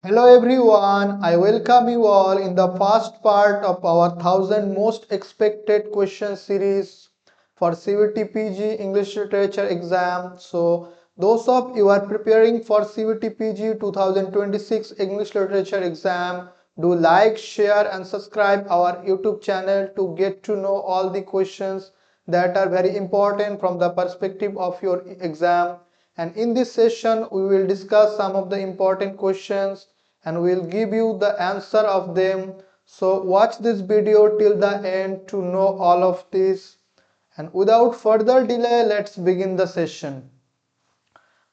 Hello everyone, I welcome you all in the first part of our 1000 most expected question series for CUET-PG English Literature exam. So those of you are preparing for CUET-PG 2026 English Literature exam, do like, share and subscribe our YouTube channel to get to know all the questions that are very important from the perspective of your exam. And in this session we will discuss some of the important questions and we'll give you the answer of them. So watch this video till the end to know all of this. And without further delay, let's begin the session.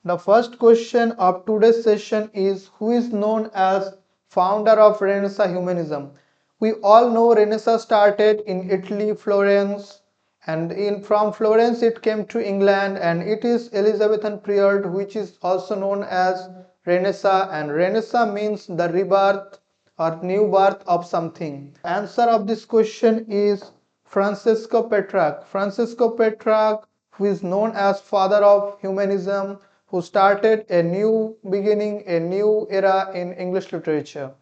The first question of today's session is, who is known as founder of Renaissance humanism? We all know Renaissance started in Italy, Florence, and from Florence it came to England, and it is Elizabethan period which is also known as Renaissance, and Renaissance means the rebirth or new birth of something. Answer of this question is Francesco Petrarch. Francesco Petrarch, who is known as father of humanism, who started a new beginning, a new era in English literature.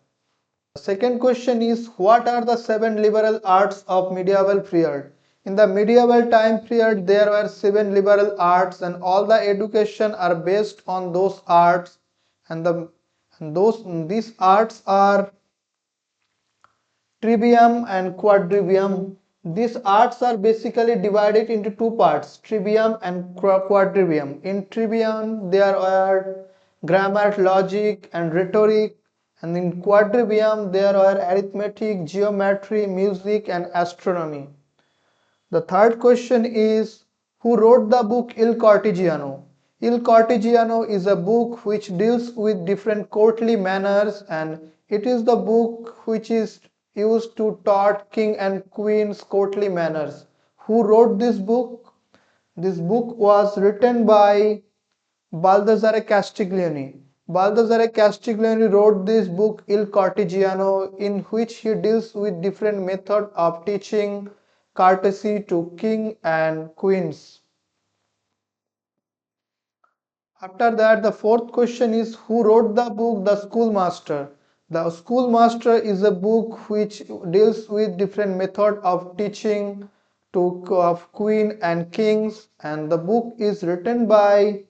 The second question is, what are the 7 liberal arts of medieval period? In the medieval time period, there were 7 liberal arts and all the education are based on those arts, and these arts are trivium and quadrivium. These arts are basically divided into two parts, trivium and quadrivium. In trivium there are grammar, logic and rhetoric, and in quadrivium there are arithmetic, geometry, music and astronomy. The third question is, who wrote the book Il Cortegiano? Il Cortegiano is a book which deals with different courtly manners, and it is the book which is used to taught king and queen's courtly manners. Who wrote this book? This book was written by Baldassare Castiglione. Baldassare Castiglione wrote this book Il Cortegiano, in which he deals with different methods of teaching courtesy to king and queens. After that, the fourth question is, who wrote the book The Schoolmaster? The Schoolmaster is a book which deals with different methods of teaching to of queen and kings, and the book is written by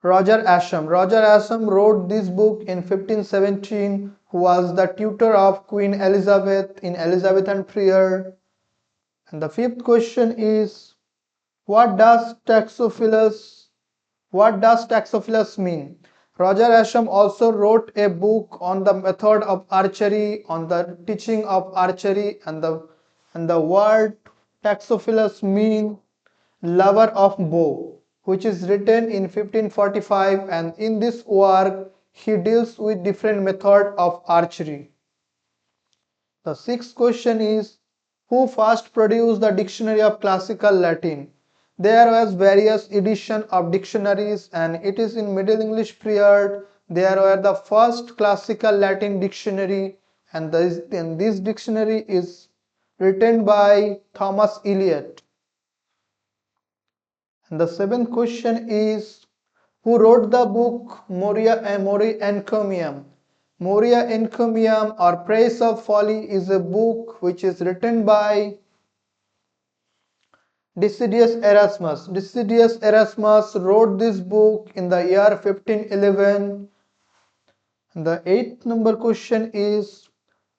Roger Ascham. Roger Ascham wrote this book in 1517, who was the tutor of Queen Elizabeth in Elizabethan period. And the fifth question is, what does taxophilus mean? Roger Ascham also wrote a book on the method of archery, on the teaching of archery, and the word taxophilus mean lover of bow, which is written in 1545, and in this work he deals with different method of archery. The sixth question is, who first produced the dictionary of classical Latin? There was various edition of dictionaries, and it is in Middle English period there were the first classical Latin dictionary, and this dictionary is written by Thomas Eliot. And the seventh question is, who wrote the book Moria Encomium? Moria Encomium or Praise of Folly is a book which is written by Decidius Erasmus. Decidius Erasmus wrote this book in the year 1511. And the eighth number question is,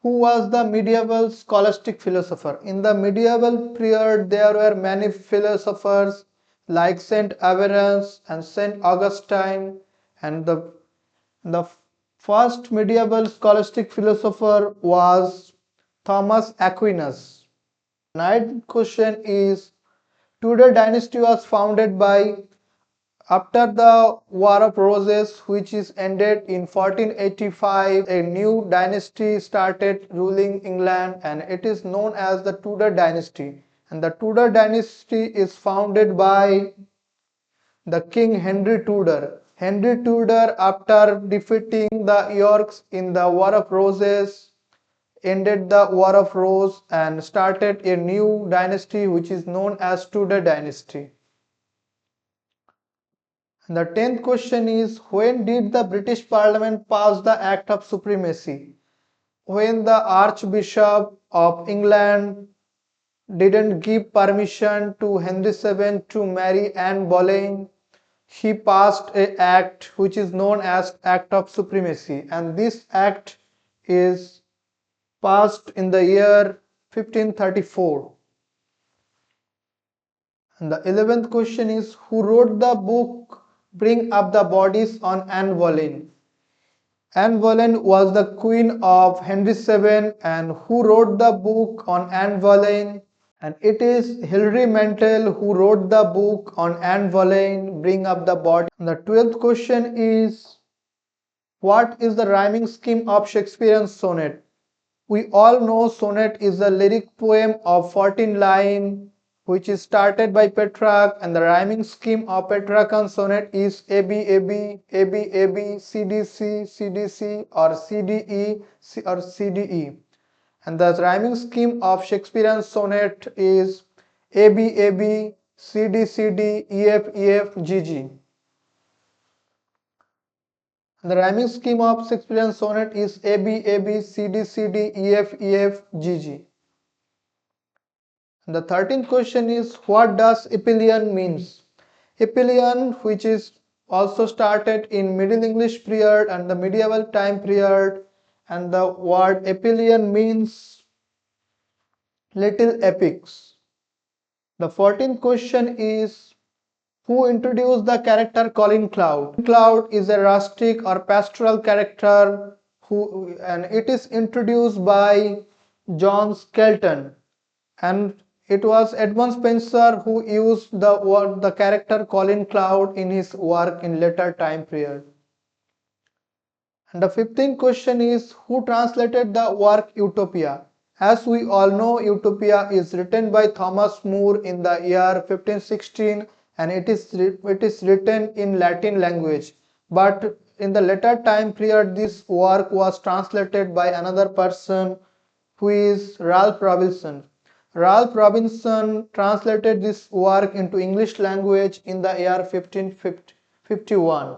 who was the medieval scholastic philosopher? In the medieval period there were many philosophers like Saint Averroes and Saint Augustine, and the first medieval scholastic philosopher was Thomas Aquinas. Ninth question is, Tudor dynasty was founded by, after the War of Roses, which is ended in 1485, a new dynasty started ruling England, and it is known as the Tudor dynasty. And the Tudor dynasty is founded by the King Henry Tudor. Henry Tudor, after defeating the Yorks in the War of Roses, ended the War of Rose and started a new dynasty which is known as Tudor dynasty. And the 10th question is, when did the British Parliament pass the Act of Supremacy? When the Archbishop of England didn't give permission to Henry VII to marry Anne Boleyn, he passed an act which is known as Act of Supremacy, and this act is passed in the year 1534. And the 11th question is, who wrote the book Bring Up the Bodies on Anne Boleyn? Anne Boleyn was the queen of Henry VII, and who wrote the book on Anne Boleyn? And it is Hilary Mantel who wrote the book on Anne Boleyn, Bring Up the Body. And the 12th question is, what is the rhyming scheme of Shakespearean sonnet? We all know sonnet is a lyric poem of 14 lines which is started by Petrarch, and the rhyming scheme of Petrarchan sonnet is ABAB, ABAB, CDC, CDC or CDE or CDE. And the rhyming scheme of Shakespearean sonnet is ABAB, CDCD, EF, GG. The rhyming scheme of Shakespearean sonnet is ABAB, CDCD, EF, GG. And the 13th question is, what does Epyllion means? Epyllion, which is also started in Middle English period and the medieval time period, and the word Epyllion means little epics. The 14th question is, who introduced the character Colin Cloud? Cloud is a rustic or pastoral character and it is introduced by John Skelton, and it was Edmund Spenser who used the character Colin Cloud in his work in later time period. And the 15th question is, who translated the work Utopia? As we all know, Utopia is written by Thomas More in the year 1516, and it is written in Latin language. But in the later time period, this work was translated by another person who is Ralph Robinson. Ralph Robinson translated this work into English language in the year 1551.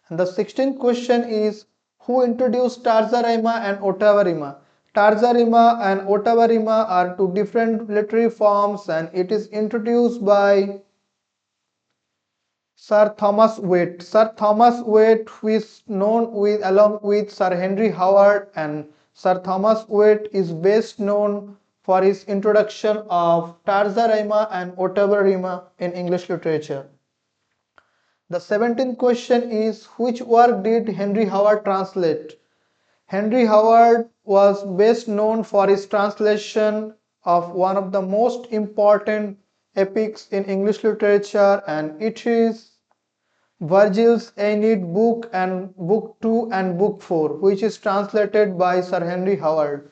And the 16th question is, who introduced Tarza Rima and Ottava Rima? Tarza Rima and Ottava Rima are two different literary forms, and it is introduced by Sir Thomas Waite. Sir Thomas Waite, who is known along with Sir Henry Howard, and Sir Thomas Waite is best known for his introduction of Tarza Rima and Ottava Rima in English literature. The 17th question is, which work did Henry Howard translate? Henry Howard was best known for his translation of one of the most important epics in English literature, and it is Virgil's Aeneid book and book 2 and book 4, which is translated by Sir Henry Howard.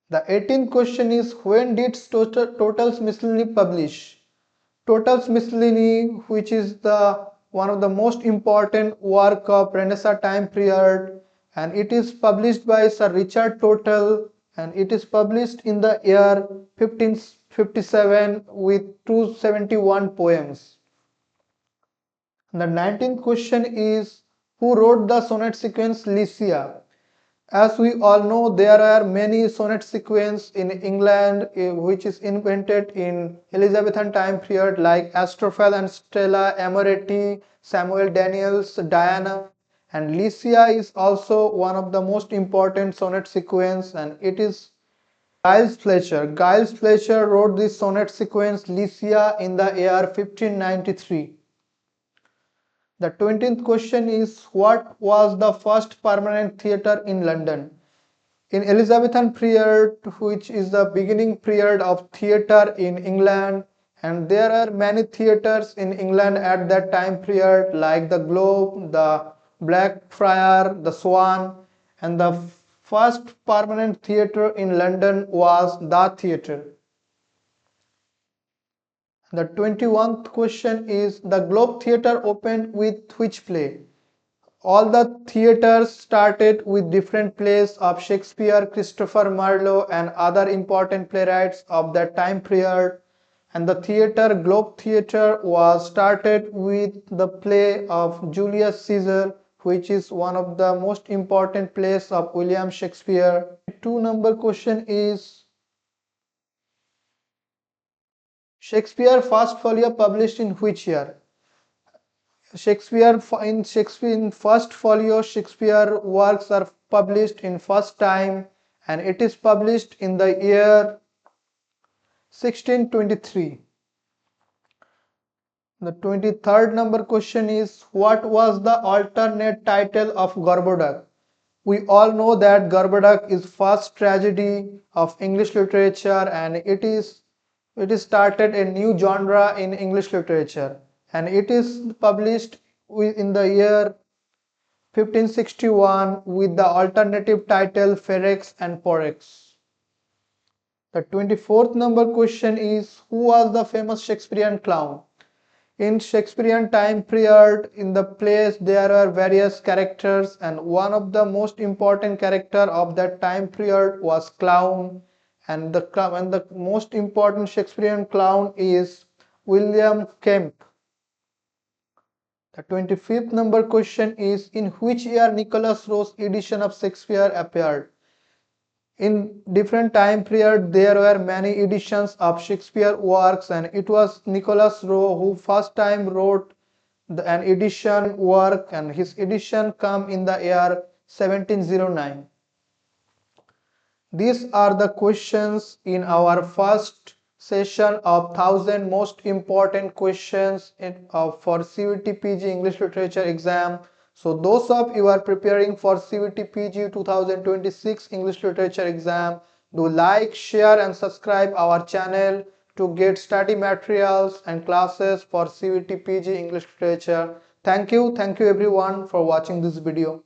The 18th question is, when did Total's Miscellany publish? Total's Miscellany, which is one of the most important work of Renaissance time period, and it is published by Sir Richard Total, and it is published in the year 1557 with 271 poems. And the 19th question is, who wrote the sonnet sequence Lycia? As we all know, there are many sonnet sequences in England which is invented in Elizabethan time period, like Astrophel and Stella, Amoretti, Samuel Daniels, Diana, and Lycia is also one of the most important sonnet sequence, and it is Giles Fletcher. Giles Fletcher wrote this sonnet sequence Lycia in the year 1593. The 20th question is, what was the first permanent theatre in London? In Elizabethan period, which is the beginning period of theatre in England, and there are many theatres in England at that time period, like the Globe, the Blackfriar, the Swan, and the first permanent theatre in London was the theatre. The 21st question is, the Globe Theatre opened with which play? All the theatres started with different plays of Shakespeare, Christopher Marlowe, and other important playwrights of that time period. And the theatre Globe Theatre was started with the play of Julius Caesar, which is one of the most important plays of William Shakespeare. 2 number question is Shakespeare first folio published in which year? Shakespeare in first folio Shakespeare works are published in first time, and it is published in the year 1623. The 23rd number question is what was the alternate title of Gorboduc? We all know that Gorboduc is first tragedy of English literature, and it is started a new genre in English literature, and it is published in the year 1561 with the alternative title Ferex and Porrex. The 24th number question is who was the famous Shakespearean clown? In Shakespearean time period, in the plays there are various characters, and one of the most important character of that time period was clown, and the most important Shakespearean clown is William Kemp. The 25th number question is in which year Nicholas Rowe's edition of Shakespeare appeared? In different time period there were many editions of Shakespeare works, and it was Nicholas Rowe who first time wrote an edition work, and his edition come in the year 1709. These are the questions in our first session of 1000 most important questions for CUET-PG English Literature exam. So those of you are preparing for CUET-PG 2026 English Literature exam, do like, share and subscribe our channel to get study materials and classes for CUET-PG English Literature. Thank you everyone for watching this video.